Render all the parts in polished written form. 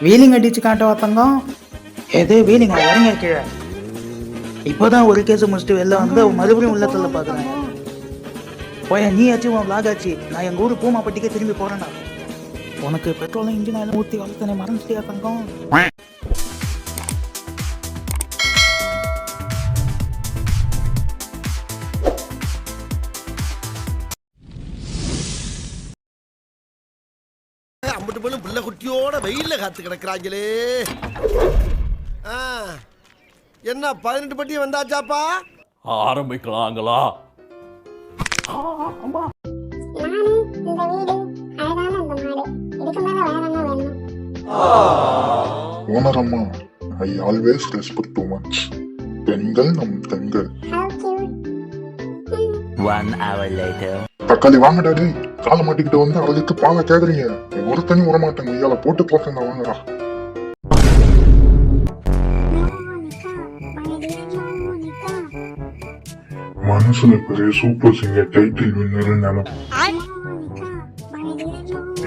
Wheeling அடிச்சு காட்டவா தங்கம்? எது wheeling இறங்க கீழே. இப்போதான் ஒரு கேஸ் முடிச்சுட்டு வெளில வந்து மறுபடியும் உள்ளத்துல பாக்குறேன். போய நீ ஆச்சு உன் விளாக் ஆச்சு. நான் எங்க ஊரு பூமாப்பட்டிக்கே திரும்பி போறேன்னா. உனக்கு பெட்ரோலும் இன்ஜின் ஆயிலும் ஊற்றி வளர்த்தனே மறந்துட்டியா தங்கம்? அம்பட்டு போலும் பிள்ளை குட்டியோட வெயில்ல காத்து கிடக்குறாங்களே. என்ன 18 பட்டி வந்தாச்சாப்பா? ஆரம்பிக்கலாங்களா? ஓனரம்மா, I always respect too much. பெண்கள் நம் பெண்கள். 1 hour later. தக்காளி வாங்கடா டேய். காலை மாட்டிக்கிட்டு வந்து அரைஞ்சிட்டு பாலை கேக்குறீங்க. ஒரு தண்ணி விட மாட்டேங்க. ஐயால போட்டு பார்த்தேன் வாங்கடா. மனசுல பெரிய சூப்பர் சிங்கர் டைட்டில் வின்னர்னு நினைப்போம்.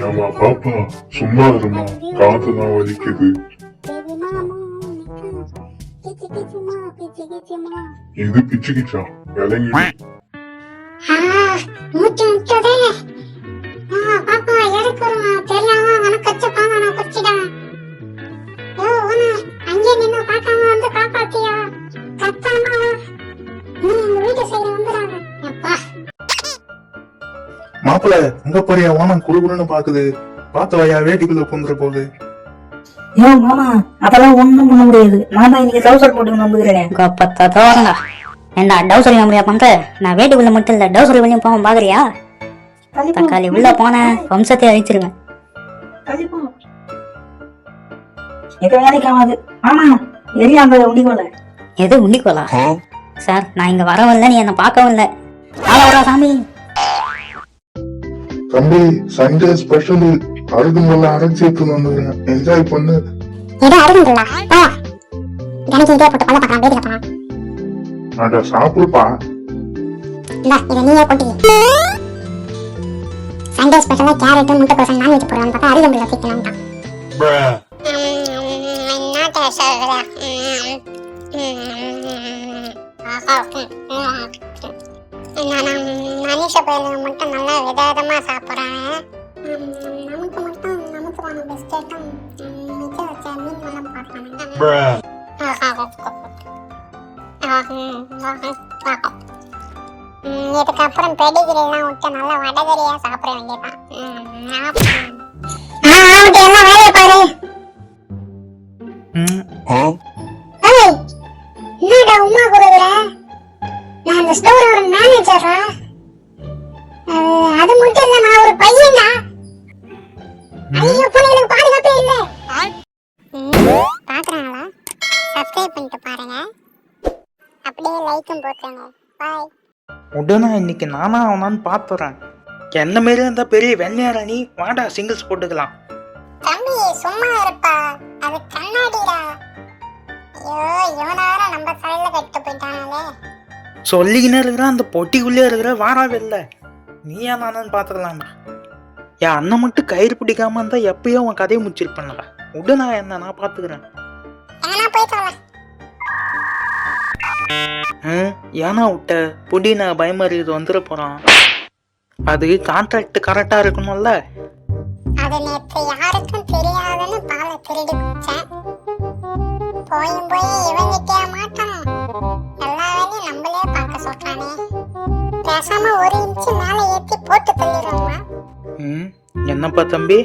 ஆமா பாப்பா, சும்மா இருமா, காத்துதான் வலிக்குது. இது பிச்சு கிச்சா விளங்கி மாப்பிள்ள உங்க போறியா? ஓனம் குழுகுழுன்னு பாக்குது. பார்த்து வையா, வேட்டிக்குள்ள பொந்துற போகுது. ஏன் மாமா, அதெல்லாம் ஒண்ணும் பண்ண முடியாது. நான் தான் இன்னைக்கு டவுசர் போட்டு நம்புகிறேன். என்ன டவுசர் முடியா பண்ற? நான் வேட்டுக்குள்ள மட்டும் இல்ல, டவுசர் வெளியும் போக பாக்குறியா? தக்காளி உள்ள போன வம்சத்தை அழிச்சிருவேன். எது வேலைக்கு ஆகாது. ஆமா, எரியா அந்த உண்டிகோல. எது உண்டிகோலா? சார், நான் இங்க வரவும் இல்லை, நீ என்ன பார்க்கவும் இல்லை. ஆளவரா சாமி. தம்பி, சண்டே ஸ்பெஷல் அருகுமுள்ள அரைச்சி எடுத்து வந்துருங்க. என்ஜாய் பண்ணு. அட சாப்பிடுப்பா. சண்டே ஸ்பெஷலா கேரட் முட்டைக்கோஸ் நான்வெஜ் போடுறாங்க. பார்த்தா அருகம்புல்ல வைக்கலாம்டா. மனிஷ பயிலுங்க மட்டும் நல்லா விதவிதமா சாப்பிட்றாங்க. நமக்கு மட்டும் நமக்கு பிஸ்கெட்டும் மிச்ச வச்ச மீன் எல்லாம் பார்க்கறாங்க. இதுக்கப்புறம் பெடிகிரி எல்லாம் விட்டு நல்லா வடகரியா சாப்பிட வேண்டியதான். எல்லாம் வேலையை பாரு. என்னடா உமா குடுக்குற? நான் அந்த ஸ்டோரோட மேனேஜரா? அது மட்டும் இல்ல, நான் ஒரு பையன்டா. ஐயோ புள்ள, எனக்கு பாதுகாப்பே இல்ல. பாக்குறாங்களா? சப்ஸ்கிரைப் பண்ணிட்டு பாருங்க, அப்படியே லைக்கும் போட்டுருங்க. பாய். உடனே இன்னைக்கு நானா அவனான்னு பாத்துறேன். என்ன மாரி இருந்தா பெரிய வெள்ளையாரணி வாடா சிங்கிள்ஸ் போட்டுக்கலாம். தம்பி சும்மா இருப்பா, அது கண்ணாடிடா. ஐயோ இவனார நம்ம சைடுல கட்டு போயிட்டானே. சொல்லிக்கினே இருக்கிற அந்த பொட்டிக்குள்ளே இருக்கிற வாராவே இல்லை. நீயா நானு பாத்துக்கலாம்டா. என் அண்ணன் மட்டும் கயிறு பிடிக்காம இருந்தா எப்பயோ உன் கதையை முடிச்சிருப்பேன்ல. உடனே என்ன நான் பாத்துக்கிறேன். ஏன்னா விட்ட புடி, நான் பயமா இருக்குது, வந்துட போறான். அது கான்ட்ராக்ட் கரெக்டா இருக்கணும்ல. அது நேத்து யாருக்கும் தெரியாதுன்னு பாலை திருடி குடிச்சேன். போயும் போய் இவங்கிட்டே மாட்டான். எல்லா வேலையும் நம்மளே பார்க்க சொல்றானே. பேசாம 1 இன்ச்சு மேல ஏத்தி போட்டு தள்ளிடுவோமா? என்னப்பா தம்பி?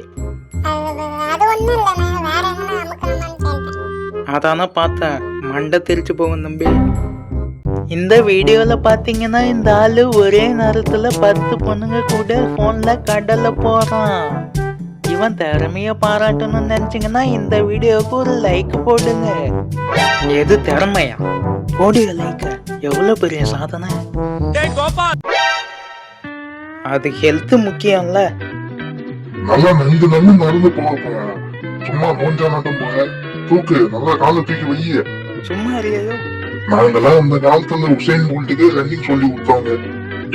அது ஒண்ணும் இல்ல, நான் வேற எங்கன்னா அமுக்கணுமான்னு கேட்டேன். அதான பார்த்தேன், மண்டை தெரிச்சு போகும் தம்பி. இந்த வீடியோல பாத்தீங்கன்னா இந்த ஆளு ஒரே நேரத்துல 10 பொண்ணுங்க கூட போன்ல கடல்ல போறான். இவன் திறமைய பாராட்டணும்னு நினைச்சீங்கன்னா இந்த வீடியோவுக்கு ஒரு லைக் போடுங்க. எது திறமையா? கோடிய லைக் எவ்வளவு பெரிய சாதனை. அது ஹெல்த் முக்கியம்ல. நல்லா நந்து நடந்து போக. சும்மா நோஞ்சா நட்டம் போக. தூக்கு, நல்லா காலை தூக்கி வைய. சும்மா அறியாயோ? நாங்கெல்லாம் அந்த காலத்துல உசேன் போல்ட்டுக்கு ரன்னிங் சொல்லி கொடுத்தாங்க.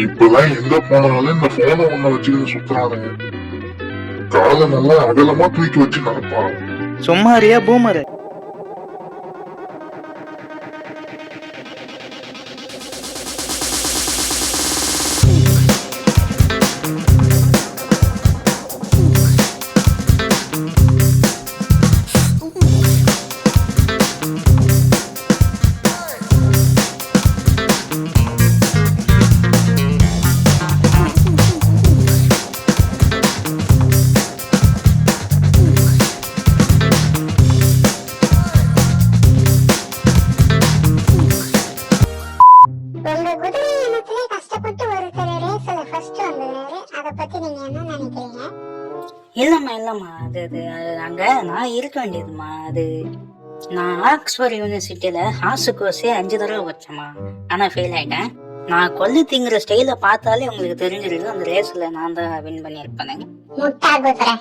இப்பெல்லாம் எங்க போனாலும் இந்த போனை ஒண்ண வச்சுக்கிட்டு சுத்துறானுங்க. காலை நல்லா அகலமா தூக்கி வச்சு நடப்பாங்க. சும்மாரியா பூமரு? உங்க குதிரை இனத்திலே கஷ்டப்பட்டு ஒருத்தர் ரேஸ்ல ஃபர்ஸ்ட் வந்தாரு. அத பத்தி நீங்க என்ன நினைக்கிறீங்க? இல்லம்மா அது அங்க நான் இருக்க வேண்டியதுமா. அது நான் ஆக்ஸ்போர்ட் யூனிவர்சிட்டியில ஹார்ஸ் கோர்ஸே 5 தடவை வச்சேம்மா. ஆனா ஃபெயில் ஆயிட்டேன். நான் கொல்லு திங்கிற ஸ்டைல பார்த்தாலே உங்களுக்கு தெரிஞ்சிருக்கு அந்த ரேஸ்ல நான் தான் வின் பண்ணியிருப்பேன். முட்டா குதிரை